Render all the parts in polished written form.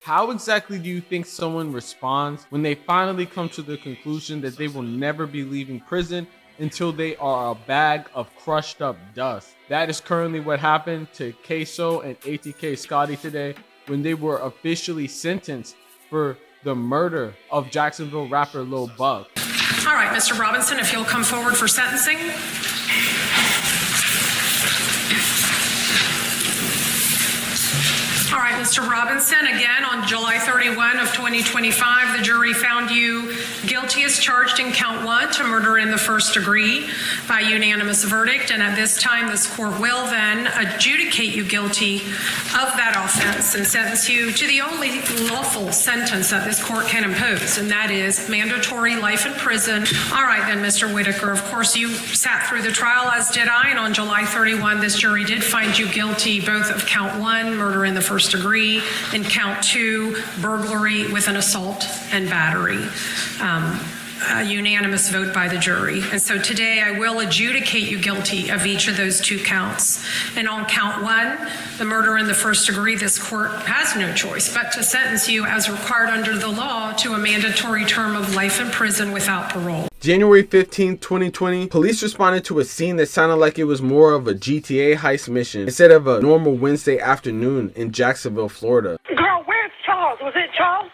How exactly do you think someone responds when they finally come to the conclusion that they will never be leaving prison until they are a bag of crushed up dust? That is currently what happened to Ksoo and ATK Scotty today when they were officially sentenced for the murder of Jacksonville rapper Lil Buck. All right, Mr. Robinson, if you'll come forward for sentencing. All right, Mr. Robinson, again, on July 31 of 2025, the jury found you guilty as charged in count 1 to murder in the first degree by unanimous verdict. And at this time, this court will then adjudicate you guilty of that offense and sentence you to the only lawful sentence that this court can impose, and that is mandatory life in prison. All right, then, Mr. Whitaker, of course, you sat through the trial, as did I, and on July 31, this jury did find you guilty both of count 1, murder in the first degree, and count 2, burglary with an assault and battery. A unanimous vote by the jury. And so today I will adjudicate you guilty of each of those 2 counts. And on count 1, the murder in the first degree, this court has no choice but to sentence you as required under the law to a mandatory term of life in prison without parole. January 15, 2020, police responded to a scene that sounded like it was more of a GTA heist mission instead of a normal Wednesday afternoon in Jacksonville, Florida. Girl, where's Charles? Was it Charles?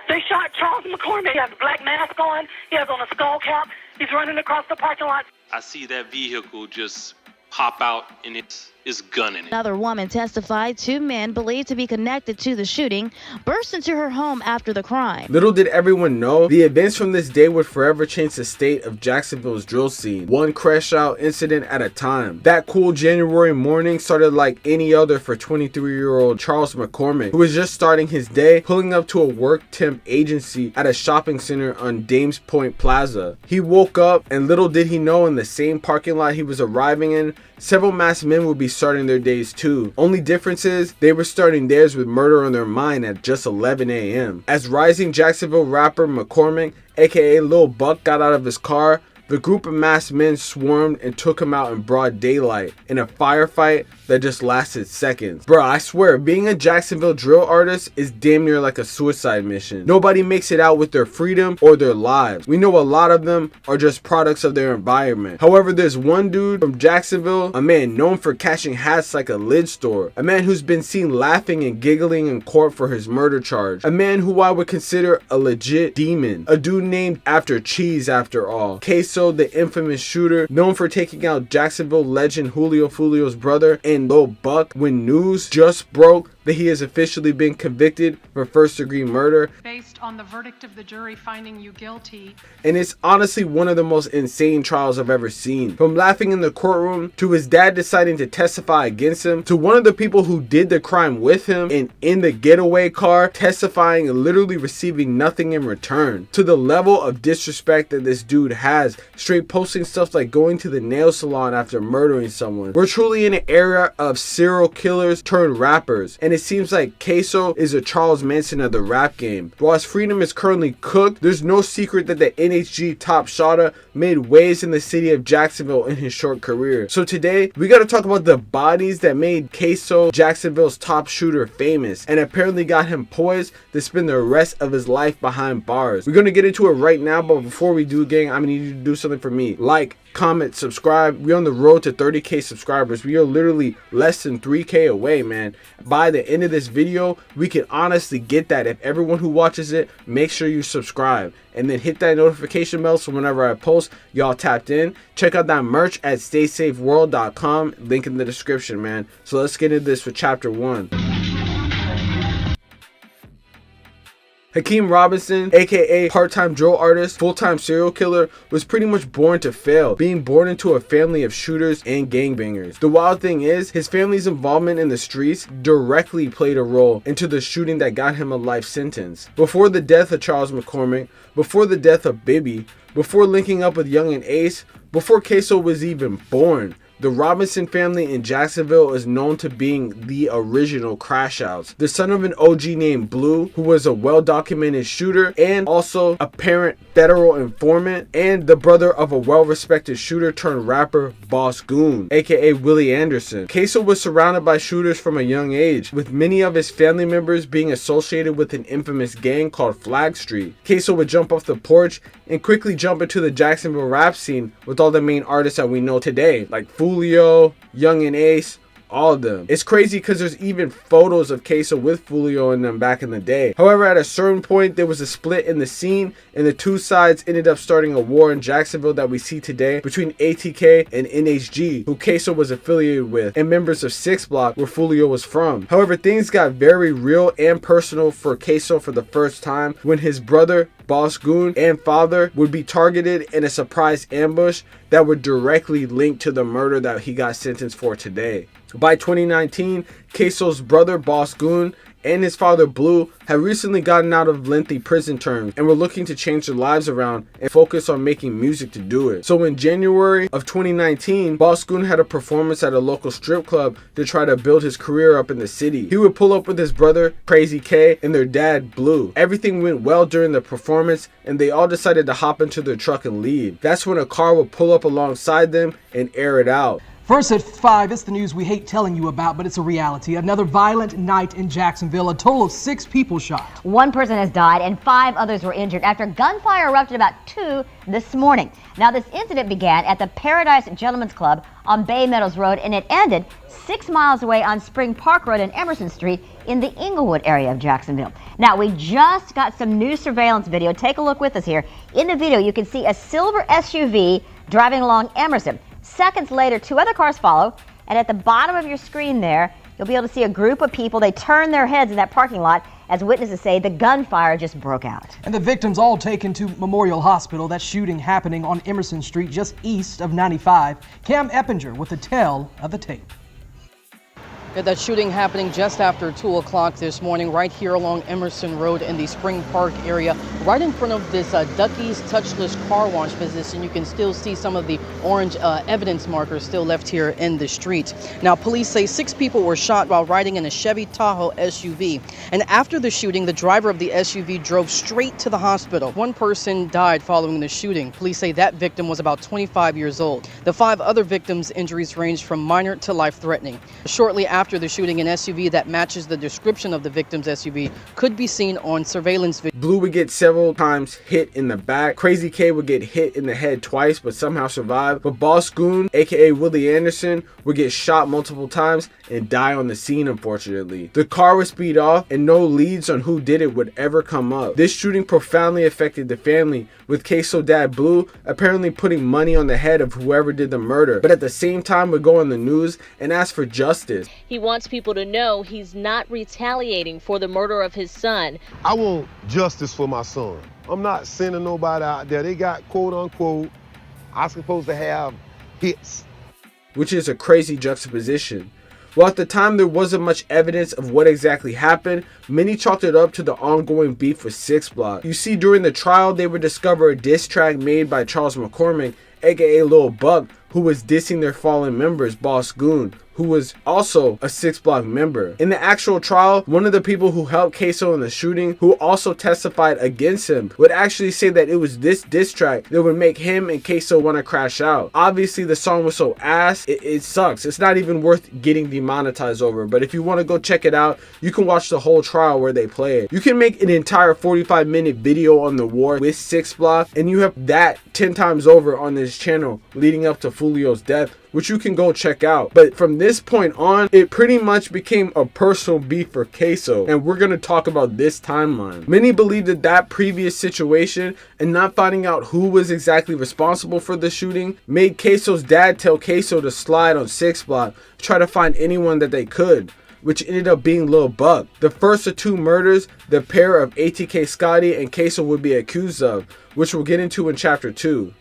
They shot Charles McCormick. He has a black mask on. He has on a skull cap. He's running across the parking lot. I see that vehicle just pop out and it's gunning it. Another woman testified 2 men believed to be connected to the shooting burst into her home after the crime. Little did everyone know, the events from this day would forever change the state of Jacksonville's drill scene, one crash out incident at a time. That cool January morning started like any other for 23-year-old Charles McCormick, who was just starting his day pulling up to a work temp agency at a shopping center on Dames Point Plaza. He woke up, and little did he know, in the same parking lot he was arriving in, several masked men would be starting their days too. Only difference is they were starting theirs with murder on their mind at just 11 a.m. As rising Jacksonville rapper McCormick, aka Lil Buck, got out of his car, the group of masked men swarmed and took him out in broad daylight in a firefight that just lasted seconds. Bro, I swear, being a Jacksonville drill artist is damn near like a suicide mission. Nobody makes it out with their freedom or their lives. We know a lot of them are just products of their environment. However, there's one dude from Jacksonville, a man known for catching hats like a lid store, a man who's been seen laughing and giggling in court for his murder charge, a man who I would consider a legit demon, a dude named after cheese after all, Ksoo, the infamous shooter, known for taking out Jacksonville legend Julio Fulio's brother, and Lil Buck, when news just broke that he has officially been convicted for first-degree murder Based on the verdict of the jury finding you guilty. And it's honestly one of the most insane trials I've ever seen. From laughing in the courtroom, to his dad deciding to testify against him, to one of the people who did the crime with him and in the getaway car testifying and literally receiving nothing in return, to the level of disrespect that this dude has, straight posting stuff like going to the nail salon after murdering someone. We're truly in an era of serial killers turned rappers, and it seems like Ksoo is a Charles Manson of the rap game. While his freedom is currently cooked, there's no secret that the NHG top shotter made waves in the city of Jacksonville in his short career. So today, we gotta talk about the bodies that made Ksoo Jacksonville's top shooter famous, and apparently got him poised to spend the rest of his life behind bars. We're gonna get into it right now, but before we do, gang, I'm gonna need you to do something for me. Like, comment, subscribe. We're on the road to 30k subscribers. We are literally less than 3k away, man. By the end of this video, we can honestly get that. If everyone who watches it, make sure you subscribe and then hit that notification bell so whenever I post, y'all tapped in. Check out that merch at staysafeworld.com, link in the description, man. So let's get into this for chapter 1. Hakeem Robinson, aka part-time drill artist, full-time serial killer, was pretty much born to fail, being born into a family of shooters and gangbangers. The wild thing is, his family's involvement in the streets directly played a role into the shooting that got him a life sentence. Before the death of Charles McCormick, before the death of Bibby, before linking up with Young and Ace, before Ksoo was even born, The Robinson family in Jacksonville is known to being the original crash outs. The son of an OG named Blue, who was a well-documented shooter and also apparent federal informant, and the brother of a well-respected shooter turned rapper Boss Goon, aka Willie Anderson. Ksoo was surrounded by shooters from a young age, with many of his family members being associated with an infamous gang called Flag Street. Ksoo would jump off the porch and quickly jump into the Jacksonville rap scene with all the main artists that we know today, like Foolio, Young and Ace, all of them. It's crazy because there's even photos of Ksoo with Foolio in them back in the day. However, at a certain point, there was a split in the scene, and the two sides ended up starting a war in Jacksonville that we see today between ATK and NHG, who Ksoo was affiliated with, and members of 6 Block, where Foolio was from. However, things got very real and personal for Ksoo for the first time when his brother, Boss Goon, and father would be targeted in a surprise ambush that would directly link to the murder that he got sentenced for today. By 2019, Ksoo's brother Boss Goon and his father Blue had recently gotten out of lengthy prison terms and were looking to change their lives around and focus on making music to do it. So in January of 2019, Boss Goon had a performance at a local strip club to try to build his career up in the city. He would pull up with his brother Crazy K and their dad Blue. Everything went well during the performance, and they all decided to hop into their truck and leave. That's when a car would pull up alongside them and air it out. First at 5, it's the news we hate telling you about, but it's a reality. Another violent night in Jacksonville. A total of 6 people shot. One person has died and 5 others were injured after gunfire erupted about 2 this morning. Now, this incident began at the Paradise Gentlemen's Club on Bay Meadows Road, and it ended 6 miles away on Spring Park Road and Emerson Street in the Inglewood area of Jacksonville. Now, we just got some new surveillance video. Take a look with us here. In the video, you can see a silver SUV driving along Emerson. Seconds later, 2 other cars follow, and at the bottom of your screen there, you'll be able to see a group of people. They turn their heads in that parking lot as witnesses say the gunfire just broke out. And the victims all taken to Memorial Hospital. That shooting happening on Emerson Street just east of 95. Cam Eppinger with the tell of the tape. That shooting happening just after 2 o'clock this morning right here along Emerson Road in the Spring Park area, right in front of this Ducky's Touchless Car Wash business, and you can still see some of the orange evidence markers still left here in the street. Now, police say 6 people were shot while riding in a Chevy Tahoe SUV, and after the shooting, the driver of the SUV drove straight to the hospital. 1 person died following the shooting. Police say that victim was about 25 years old. The 5 other victims' injuries ranged from minor to life-threatening. Shortly after the shooting, an SUV that matches the description of the victim's SUV could be seen on surveillance video. Blue would get several times hit in the back. Crazy K would get hit in the head twice but somehow survive. But Boss Goon, aka Willie Anderson, would get shot multiple times and die on the scene, unfortunately. The car would speed off and no leads on who did it would ever come up. This shooting profoundly affected the family, with Ksoo dad Blue apparently putting money on the head of whoever did the murder, but at the same time would go on the news and ask for justice. He wants people to know he's not retaliating for the murder of his son. I want justice for my son. I'm not sending nobody out there. They got quote unquote, I'm supposed to have hits. Which is a crazy juxtaposition. While at the time there wasn't much evidence of what exactly happened, many chalked it up to the ongoing beef with 6 Block. You see, during the trial, they would discover a diss track made by Charles McCormick, aka Lil Buck, who was dissing their fallen members, Boss Goon, who was also a 6 Block member. In the actual trial, one of the people who helped Ksoo in the shooting, who also testified against him, would actually say that it was this diss track that would make him and Ksoo want to crash out. Obviously, the song was so ass, it sucks. It's not even worth getting demonetized over, but if you want to go check it out, you can watch the whole trial where they play it. You can make an entire 45-minute video on the war with 6 Block, and you have that 10 times over on this channel leading up to Foolio's death, which you can go check out. But from this point on, it pretty much became a personal beef for Ksoo, and we're going to talk about this timeline. Many believe that that previous situation and not finding out who was exactly responsible for the shooting made Ksoo's dad tell Ksoo to slide on 6 Block, try to find anyone that they could, which ended up being Lil Buck. The first of 2 murders the pair of ATK Scotty and Ksoo would be accused of, which we'll get into in chapter 2.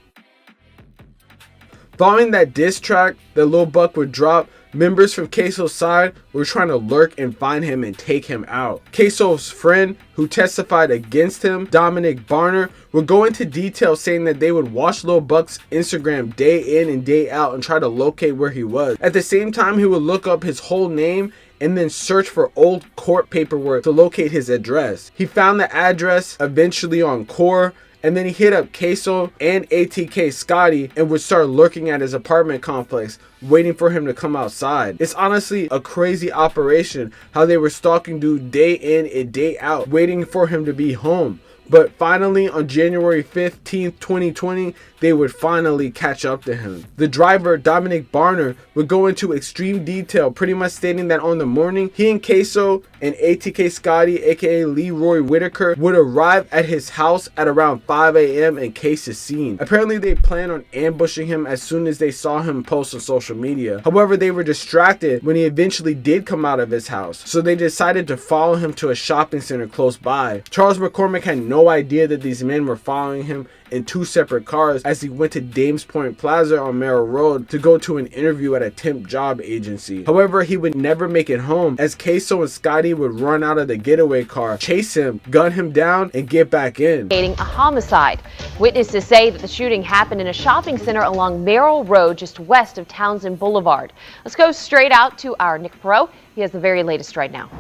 Following that diss track that Lil Buck would drop, members from Ksoo's side were trying to lurk and find him and take him out. Ksoo's friend, who testified against him, Dominic Barner, would go into detail saying that they would watch Lil Buck's Instagram day in and day out and try to locate where he was. At the same time, he would look up his whole name and then search for old court paperwork to locate his address. He found the address eventually on Core, and then he hit up Ksoo and ATK Scotty and would start lurking at his apartment complex, waiting for him to come outside. It's honestly a crazy operation how they were stalking dude day in and day out, waiting for him to be home. But finally, on January 15th, 2020, they would finally catch up to him. The driver, Dominic Barner, would go into extreme detail, pretty much stating that on the morning, he and Ksoo and ATK Scotty, aka Leroy Whitaker, would arrive at his house at around 5 a.m. and case the scene. Apparently, they planned on ambushing him as soon as they saw him post on social media. However, they were distracted when he eventually did come out of his house, so they decided to follow him to a shopping center close by. Charles McCormick had no idea that these men were following him in two separate cars as he went to Dames Point Plaza on Merrill Road to go to an interview at a temp job agency. However, he would never make it home as Ksoo and Scotty would run out of the getaway car, chase him, gun him down, and get back in. A homicide. Witnesses say that the shooting happened in a shopping center along Merrill Road just west of Townsend Boulevard. Let's go straight out to our Nick Perot. He has the very latest right now.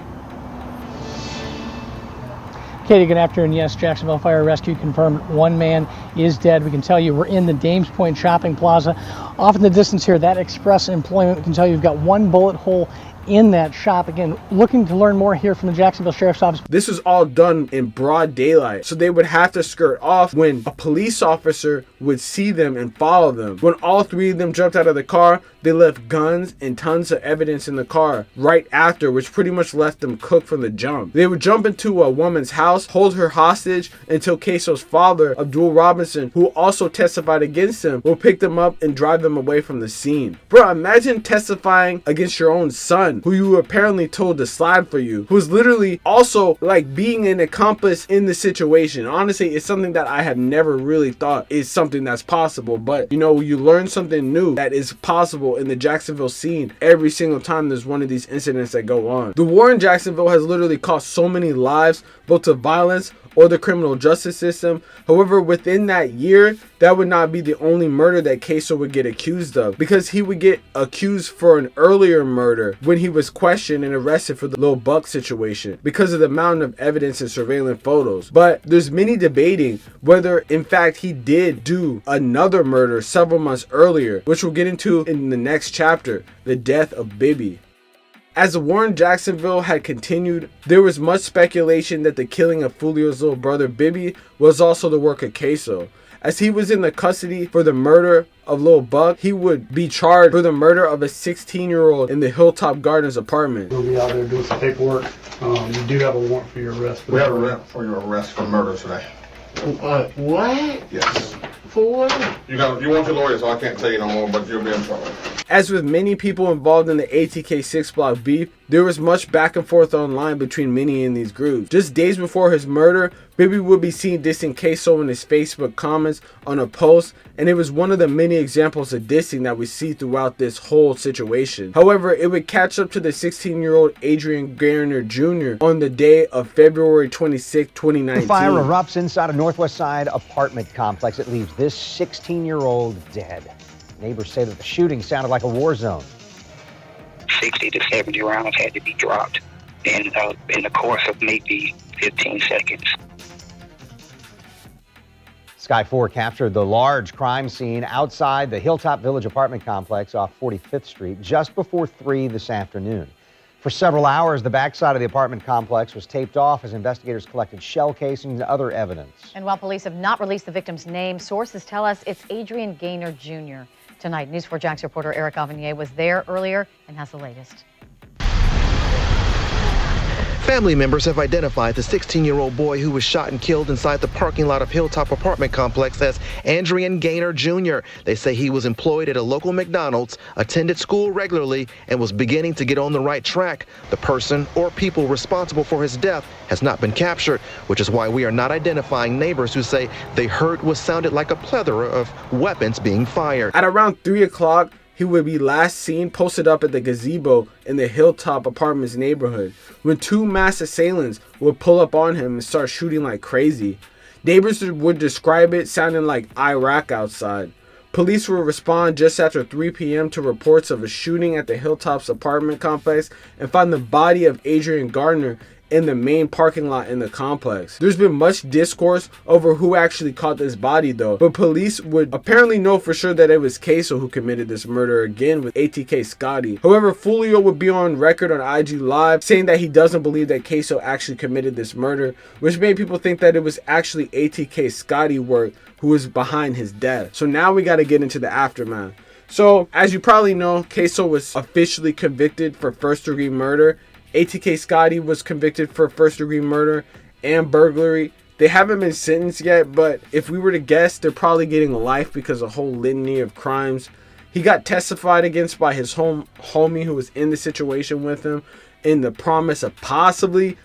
Katie, good afternoon. Yes, Jacksonville Fire Rescue confirmed one man is dead. We can tell you we're in the Dames Point Shopping Plaza. Off in the distance here, that Express Employment, we can tell you we've got one bullet hole in that shop. Again, looking to learn more here from the Jacksonville Sheriff's Office. This was all done in broad daylight, so they would have to skirt off when a police officer would see them and follow them. When all three of them jumped out of the car, they left guns and tons of evidence in the car right after, which pretty much left them cooked from the jump. They would jump into a woman's house, hold her hostage until Ksoo's father, Abdul Robinson, who also testified against him, will pick them up and drive them away from the scene. Bro, imagine testifying against your own son, who you were apparently told to slide for you, who's literally also like being an accomplice in the situation. Honestly, it's something that I have never really thought is something that's possible, but you know, you learn something new that is possible in the Jacksonville scene every single time there's one of these incidents that go on. The war in Jacksonville has literally cost so many lives, both to violence or the criminal justice system. However, within that year, that would not be the only murder that Ksoo would get accused of, because he would get accused for an earlier murder when he was questioned and arrested for the Lil Buck situation because of the amount of evidence and surveillance photos. But there's many debating whether in fact he did do another murder several months earlier, which we'll get into in the next chapter, the death of Bibby. As the war in Jacksonville had continued, there was much speculation that the killing of Fulio's little brother Bibby was also the work of Ksoo. As he was in the custody for the murder of Lil Buck, he would be charged for the murder of a 16-year-old in the Hilltop Gardens apartment. We'll be out there doing some paperwork. You do have a warrant for your arrest. We have a warrant for your arrest for murder today. What? Yes. For what? You want your lawyer, so I can't tell you no more, but you'll be in trouble. As with many people involved in the ATK 6 block beef, there was much back and forth online between many in these groups. Just days before his murder, Bibby would be seen dissing Ksoo in his Facebook comments on a post, and it was one of the many examples of dissing that we see throughout this whole situation. However, it would catch up to the 16-year-old Adrian Garner Jr. on the day of February 26, 2019. The fire erupts inside a Northwest Side apartment complex. It leaves this 16-year-old dead. Neighbors say that the shooting sounded like a war zone. 60 to 70 rounds had to be dropped in the course of maybe 15 seconds. Sky 4 captured the large crime scene outside the Hilltop Village apartment complex off 45th Street just before 3 this afternoon. For several hours, the backside of the apartment complex was taped off as investigators collected shell casings and other evidence. And while police have not released the victim's name, sources tell us it's Adrian Gaynor Jr. Tonight, News 4 Jax reporter Eric Avanier was there earlier and has the latest. Family members have identified the 16-year-old boy who was shot and killed inside the parking lot of Hilltop apartment complex as Adrian Gaynor Jr. They say he was employed at a local McDonald's, attended school regularly, and was beginning to get on the right track. The person or people responsible for his death has not been captured, which is why we are not identifying neighbors who say they heard what sounded like a plethora of weapons being fired. At around 3 o'clock, he would be last seen posted up at the gazebo in the Hilltop Apartments neighborhood when two mass assailants would pull up on him and start shooting like crazy. Neighbors would describe it sounding like Iraq outside. Police will respond just after 3 p.m. to reports of a shooting at the Hilltops apartment complex and find the body of Adrian Gardner in the main parking lot in the complex. There's been much discourse over who actually caught this body though, but police would apparently know for sure that it was Ksoo who committed this murder again with ATK Scotty. However, Fulio would be on record on IG Live saying that he doesn't believe that Ksoo actually committed this murder, which made people think that it was actually ATK Scotty who was behind his death. So now we got to get into the aftermath. So as you probably know, Ksoo was officially convicted for first-degree murder. ATK Scotty was convicted for first-degree murder and burglary. They haven't been sentenced yet, but if we were to guess, they're probably getting life because of a whole litany of crimes. He got testified against by his homie who was in the situation with him in the promise of possibly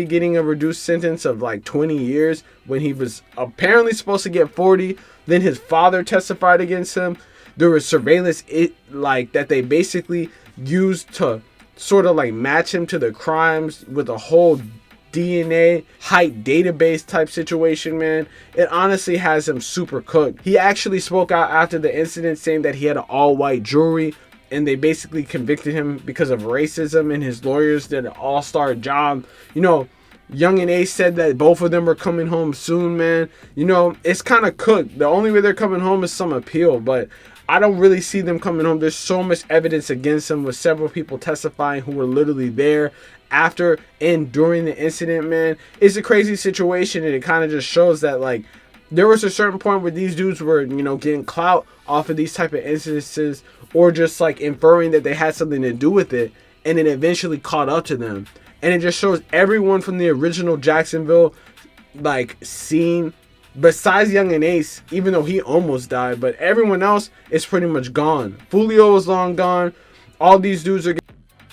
getting a reduced sentence of like 20 years when he was apparently supposed to get 40. Then his father testified against him. There was surveillance that they basically used to sort of like match him to the crimes with a whole DNA height database type situation, man. It honestly has him super cooked. He actually spoke out after the incident saying that he had an all-white jury and they basically convicted him because of racism, and his lawyers did an all-star job. You know, Young and Ace said that both of them are coming home soon, man. You know, it's kind of cooked. The only way they're coming home is some appeal, but I don't really see them coming home. There's so much evidence against him with several people testifying who were literally there after and during the incident, man. It's a crazy situation, and it kind of just shows that, like, there was a certain point where these dudes were, you know, getting clout off of these type of incidences or just, like, inferring that they had something to do with it, and it eventually caught up to them. And it just shows everyone from the original Jacksonville, like, scene, besides Young and Ace, even though he almost died, but everyone else is pretty much gone. Fulio is long gone. All these dudes are